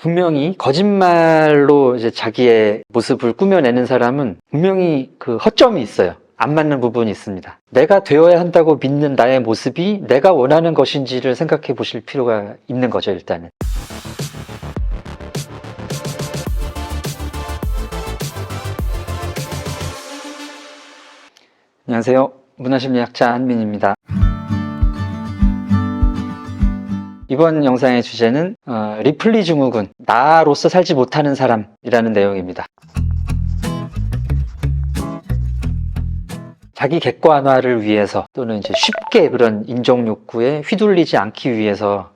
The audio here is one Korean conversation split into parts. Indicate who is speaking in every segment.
Speaker 1: 분명히 거짓말로 이제 자기의 모습을 꾸며내는 사람은 분명히 그 허점이 있어요. 안 맞는 부분이 있습니다. 내가 되어야 한다고 믿는 나의 모습이 내가 원하는 것인지를 생각해 보실 필요가 있는 거죠, 일단은. 안녕하세요. 문화심리학자 한민입니다. 이번 영상의 주제는 리플리 증후군, 나로서 살지 못하는 사람이라는 내용입니다. 자기 객관화를 위해서 또는 이제 쉽게 그런 인정 욕구에 휘둘리지 않기 위해서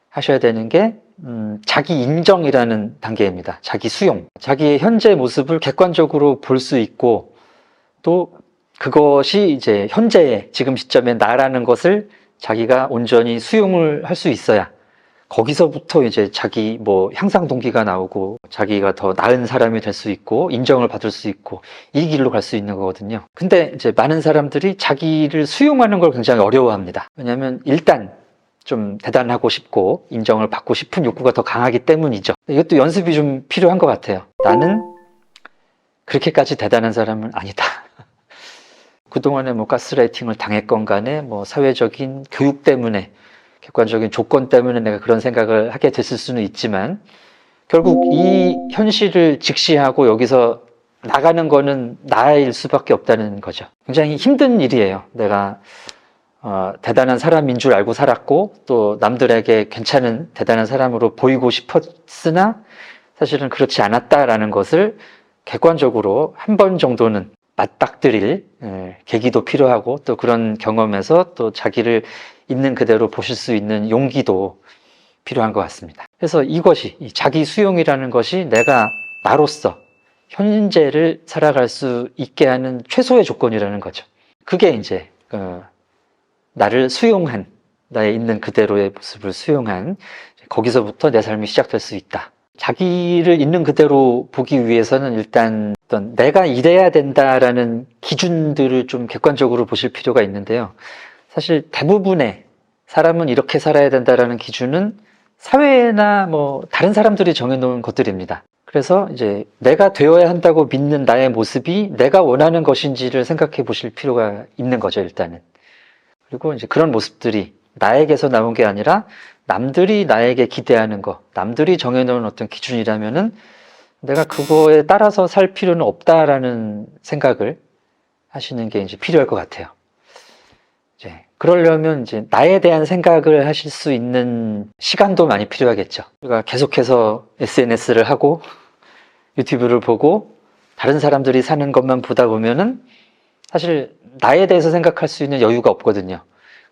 Speaker 1: 하셔야 되는 게 자기 인정이라는 단계입니다. 자기 수용, 자기의 현재 모습을 객관적으로 볼 수 있고 또 그것이 이제 현재의 지금 시점의 나라는 것을 자기가 온전히 수용을 할 수 있어야 거기서부터 이제 자기 향상 동기가 나오고 자기가 더 나은 사람이 될 수 있고 인정을 받을 수 있고 이 길로 갈 수 있는 거거든요. 근데 이제 많은 사람들이 자기를 수용하는 걸 굉장히 어려워합니다. 왜냐하면 일단 좀 대단하고 싶고 인정을 받고 싶은 욕구가 더 강하기 때문이죠. 이것도 연습이 좀 필요한 것 같아요. 나는 그렇게까지 대단한 사람은 아니다. 그동안에 가스라이팅을 당했건 간에 사회적인 교육 때문에 객관적인 조건 때문에 내가 그런 생각을 하게 됐을 수는 있지만 결국 이 현실을 직시하고 여기서 나가는 거는 나일 수밖에 없다는 거죠. 굉장히 힘든 일이에요. 내가 대단한 사람인 줄 알고 살았고 또 남들에게 괜찮은 대단한 사람으로 보이고 싶었으나 사실은 그렇지 않았다라는 것을 객관적으로 한 번 정도는 맞닥뜨릴 계기도 필요하고 또 그런 경험에서 또 자기를 있는 그대로 보실 수 있는 용기도 필요한 것 같습니다. 그래서 이것이 이 자기 수용이라는 것이 내가 나로서 현재를 살아갈 수 있게 하는 최소의 조건이라는 거죠. 그게 이제 나를 수용한, 나의 있는 그대로의 모습을 수용한, 거기서부터 내 삶이 시작될 수 있다. 자기를 있는 그대로 보기 위해서는 일단 어떤 내가 이래야 된다라는 기준들을 좀 객관적으로 보실 필요가 있는데요. 사실 대부분의 사람은 이렇게 살아야 된다라는 기준은 사회나 다른 사람들이 정해놓은 것들입니다. 그래서 이제 내가 되어야 한다고 믿는 나의 모습이 내가 원하는 것인지를 생각해 보실 필요가 있는 거죠, 일단은. 그리고 이제 그런 모습들이 나에게서 나온 게 아니라 남들이 나에게 기대하는 거, 남들이 정해놓은 어떤 기준이라면은 내가 그거에 따라서 살 필요는 없다라는 생각을 하시는 게 이제 필요할 것 같아요. 이제 그러려면 이제 나에 대한 생각을 하실 수 있는 시간도 많이 필요하겠죠. 우리가 계속해서 SNS를 하고 유튜브를 보고 다른 사람들이 사는 것만 보다 보면은 사실 나에 대해서 생각할 수 있는 여유가 없거든요.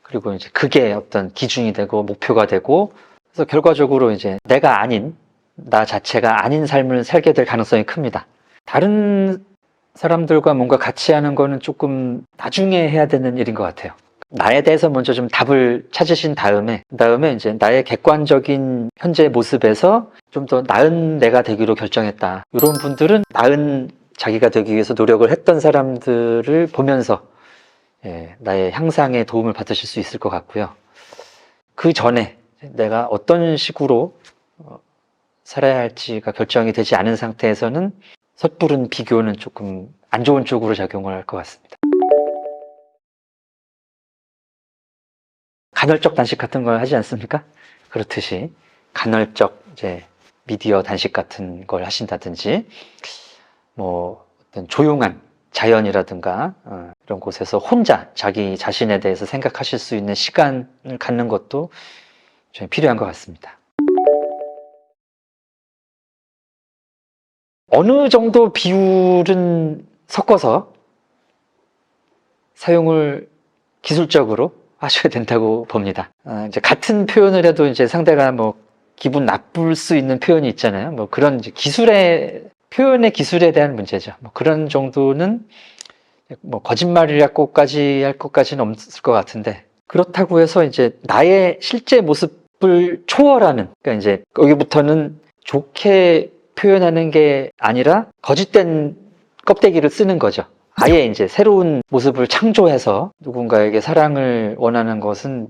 Speaker 1: 그리고 이제 그게 어떤 기준이 되고 목표가 되고 그래서 결과적으로 이제 내가 아닌 나 자체가 아닌 삶을 살게 될 가능성이 큽니다. 다른 사람들과 뭔가 같이 하는 거는 조금 나중에 해야 되는 일인 것 같아요. 나에 대해서 먼저 좀 답을 찾으신 다음에 그다음에 이제 나의 객관적인 현재 모습에서 좀 더 나은 내가 되기로 결정했다. 이런 분들은 나은 자기가 되기 위해서 노력을 했던 사람들을 보면서 나의 향상에 도움을 받으실 수 있을 것 같고요. 그 전에 내가 어떤 식으로 살아야 할지가 결정이 되지 않은 상태에서는 섣부른 비교는 조금 안 좋은 쪽으로 작용을 할 것 같습니다. 간헐적 단식 같은 걸 하지 않습니까? 그렇듯이 간헐적 이제 미디어 단식 같은 걸 하신다든지 어떤 조용한 자연이라든가 이런 곳에서 혼자 자기 자신에 대해서 생각하실 수 있는 시간을 갖는 것도 좀 필요한 것 같습니다. 어느 정도 비율은 섞어서 사용을 기술적으로 하셔야 된다고 봅니다. 이제 같은 표현을 해도 이제 상대가 기분 나쁠 수 있는 표현이 있잖아요. 그런 이제 표현의 기술에 대한 문제죠. 그런 정도는 거짓말이라고까지 할 것까지는 없을 것 같은데 그렇다고 해서 이제 나의 실제 모습을 초월하는 그러니까 이제 여기부터는 좋게 표현하는 게 아니라 거짓된 껍데기를 쓰는 거죠. 아예 이제 새로운 모습을 창조해서 누군가에게 사랑을 원하는 것은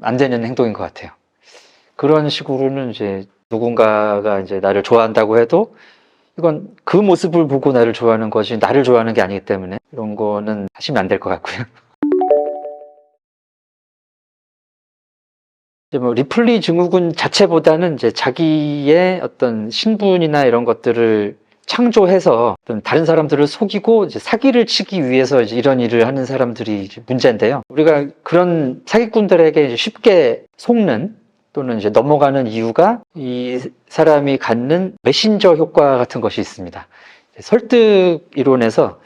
Speaker 1: 안 되는 행동인 것 같아요. 그런 식으로는 이제 누군가가 이제 나를 좋아한다고 해도 이건 그 모습을 보고 나를 좋아하는 것이 나를 좋아하는 게 아니기 때문에 이런 거는 하시면 안 될 것 같고요. 이제 뭐 리플리 증후군 자체보다는 이제 자기의 어떤 신분이나 이런 것들을 창조해서 어떤 다른 사람들을 속이고 이제 사기를 치기 위해서 이제 이런 일을 하는 사람들이 이제 문제인데요. 우리가 그런 사기꾼들에게 이제 쉽게 속는 또는 이제 넘어가는 이유가 이 사람이 갖는 메신저 효과 같은 것이 있습니다. 설득 이론에서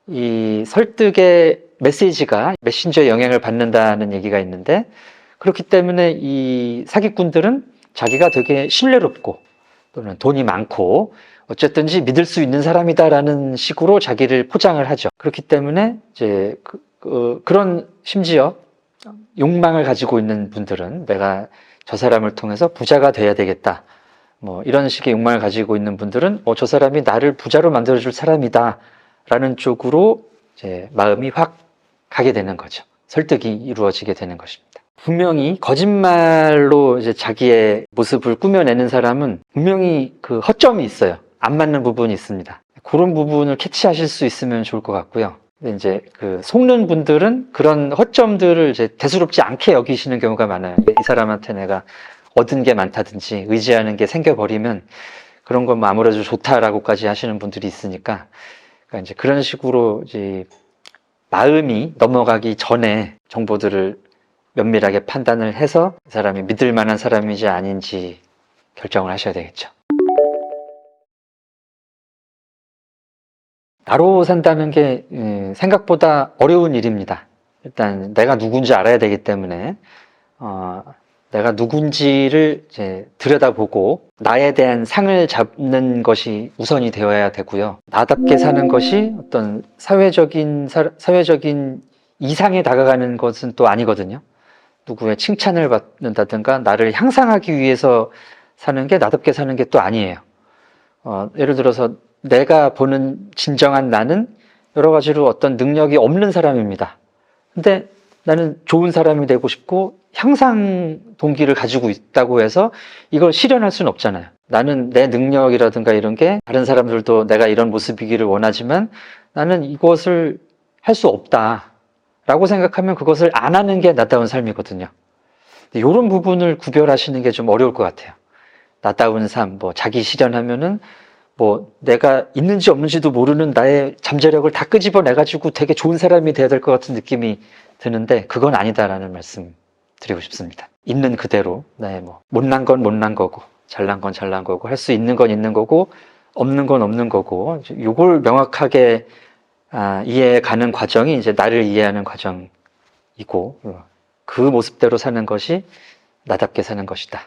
Speaker 1: 이 설득의 메시지가 메신저에 영향을 받는다는 얘기가 있는데, 그렇기 때문에 이 사기꾼들은 자기가 되게 신뢰롭고 또는 돈이 많고 어쨌든지 믿을 수 있는 사람이다라는 식으로 자기를 포장을 하죠. 그렇기 때문에 이제 그런 심지어 욕망을 가지고 있는 분들은 내가 저 사람을 통해서 부자가 돼야 되겠다, 뭐 이런 식의 욕망을 가지고 있는 분들은 저 사람이 나를 부자로 만들어줄 사람이다 라는 쪽으로 이제 마음이 확 가게 되는 거죠. 설득이 이루어지게 되는 것입니다. 분명히 거짓말로 이제 자기의 모습을 꾸며내는 사람은 분명히 그 허점이 있어요. 안 맞는 부분이 있습니다. 그런 부분을 캐치하실 수 있으면 좋을 것 같고요. 근데 이제 그 속는 분들은 그런 허점들을 이제 대수롭지 않게 여기시는 경우가 많아요. 이 사람한테 내가 얻은 게 많다든지 의지하는 게 생겨버리면 그런 건 뭐 아무래도 좋다라고까지 하시는 분들이 있으니까, 그러니까 이제 그런 식으로 이제 마음이 넘어가기 전에 정보들을 면밀하게 판단을 해서 이 사람이 믿을 만한 사람인지 아닌지 결정을 하셔야 되겠죠. 나로 산다는 게 생각보다 어려운 일입니다. 일단 내가 누군지 알아야 되기 때문에 내가 누군지를 이제 들여다보고 나에 대한 상을 잡는 것이 우선이 되어야 되고요. 나답게 사는 것이 어떤 사회적인 이상에 다가가는 것은 또 아니거든요. 누구의 칭찬을 받는다든가 나를 향상하기 위해서 사는 게 나답게 사는 게 또 아니에요. 예를 들어서 내가 보는 진정한 나는 여러 가지로 어떤 능력이 없는 사람입니다. 근데 나는 좋은 사람이 되고 싶고 향상 동기를 가지고 있다고 해서 이걸 실현할 수는 없잖아요. 나는 내 능력이라든가 이런 게 다른 사람들도 내가 이런 모습이기를 원하지만 나는 이것을 할 수 없다 라고 생각하면 그것을 안 하는 게 나다운 삶이거든요. 이런 부분을 구별하시는 게 좀 어려울 것 같아요. 나다운 삶, 뭐 자기 실현하면은 뭐 내가 있는지 없는지도 모르는 나의 잠재력을 다 끄집어내가지고 되게 좋은 사람이 돼야 될 것 같은 느낌이 드는데 그건 아니다라는 말씀 드리고 싶습니다. 있는 그대로, 뭐 못난 건 못난 거고 잘난 건 잘난 거고 할 수 있는 건 있는 거고 없는 건 없는 거고, 이걸 명확하게 이해해 가는 과정이 이제 나를 이해하는 과정이고 그 모습대로 사는 것이 나답게 사는 것이다.